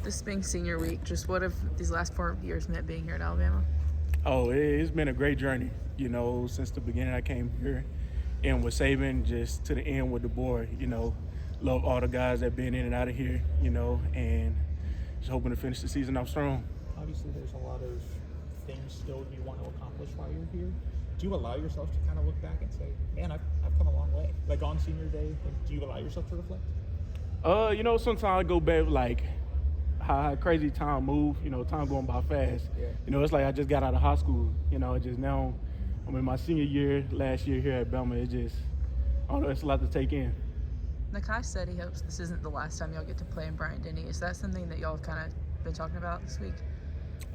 This being senior week, just what have these last 4 years meant being here at Alabama? Oh, it's been a great journey, since the beginning I came here and with Saban just to the end with the board, Love all the guys that been in and out of here, and just hoping to finish the season off strong. Obviously, there's a lot of things still you want to accomplish while you're here. Do you allow yourself to kind of look back and say, man, I've come a long way? Like on senior day, do you allow yourself to reflect? Sometimes I go back like how crazy time move, time going by fast. Yeah. It's like I just got out of high school, just now I'm in my senior year, last year here at Belma. I don't know, it's a lot to take in. Nakai said he hopes this isn't the last time y'all get to play in Bryant-Denny. Is that something that y'all have kind of been talking about this week?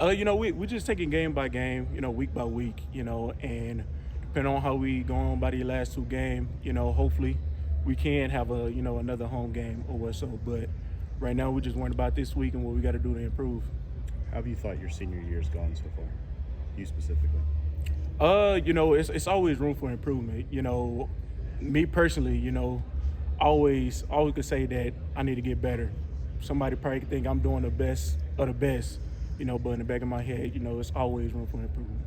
We're just taking game by game, week by week, and depending on how we go on by the last two games, hopefully we can have another home game or what so. But right now we're just worried about this week and what we got to do to improve. How have you thought your senior year's gone so far? You specifically? It's always room for improvement. Me personally, always could say that I need to get better. Somebody probably think I'm doing the best of the best, but in the back of my head, it's always room for improvement.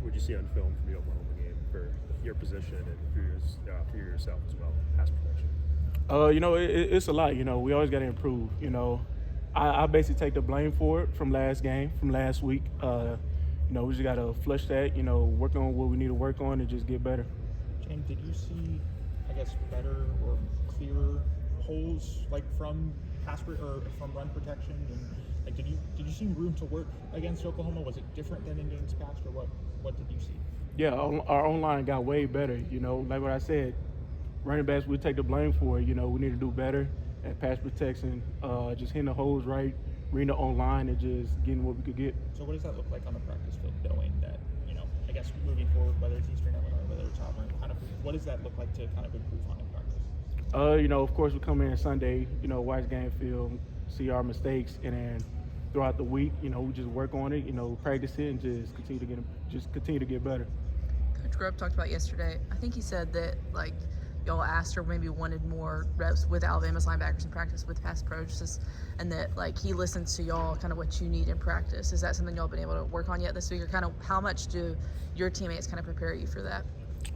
What did you see on film from the Oklahoma game for your position and for yourself as well, pass protection? It's a lot. We always got to improve. I basically take the blame for it from last week. We just got to flush that, work on what we need to work on and just get better. James, did you see, I guess, better or clearer holes like from from run protection? And like, did you see room to work against Oklahoma? Was it different than in games past, or what did you see? Yeah, our online got way better. Like what I said, running backs we take the blame for it. We need to do better at pass protection, just hitting the holes right, reading the online, and just getting what we could get. So what does that look like on the practice field, knowing that, I guess moving forward, whether it's Eastern Illinois, whether it's Auburn, what does that look like to kind of improve on in practice? Of course, we come in Sunday, watch game film, see our mistakes, and then throughout the week, we just work on it, practice it, and just continue to get better. Coach Grubb talked about yesterday. I think he said that y'all asked or maybe wanted more reps with Alabama's linebackers in practice with pass approaches, and that he listens to y'all kind of what you need in practice. Is that something y'all been able to work on yet this week, or kind of how much do your teammates kind of prepare you for that?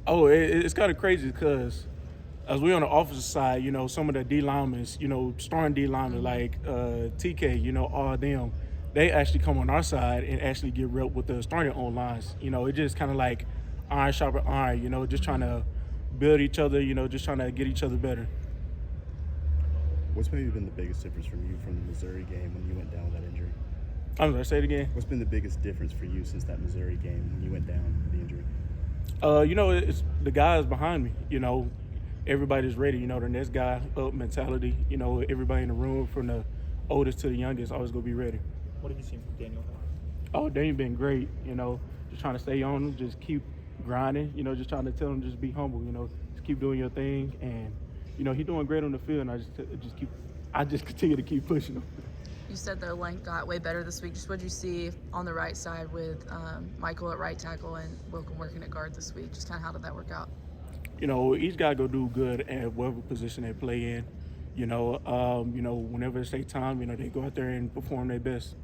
Oh, it's kind of crazy because as we on the offensive side, some of the D linemen, starting D linemen like TK, all them, they actually come on our side and actually get rep with the starting on lines. It just kind of like iron sharpen iron, just trying to build each other, just trying to get each other better. What's maybe been the biggest difference from you from the Missouri game when you went down with that injury? I'm going to say it again. What's been the biggest difference for you since that Missouri game when you went down with the injury? It's the guys behind me, everybody's ready, the next guy up mentality, everybody in the room from the oldest to the youngest always going to be ready. What have you seen from Daniel? Oh, Daniel been great, just trying to stay on him, just keep grinding, just trying to tell him just be humble, just keep doing your thing, and he's doing great on the field, and I just continue to keep pushing him. You said their length got way better this week. Just what did you see on the right side with Michael at right tackle and Wilkin working at guard this week? Just kind of how did that work out? Each guy go do good at whatever position they play in. Whenever it's their time, they go out there and perform their best.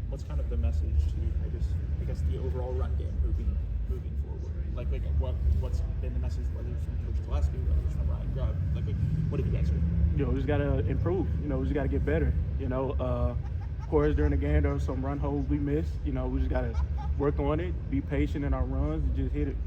What's kind of the message to, I guess, the overall run game moving forward? Like what's been the message, whether it's from Coach Gillespie, whether it's from Ryan Grubb? What have you guys heard? We just gotta improve. We just gotta get better. Of course, during the game, there was some run holes we missed. We just gotta work on it, be patient in our runs, and just hit it.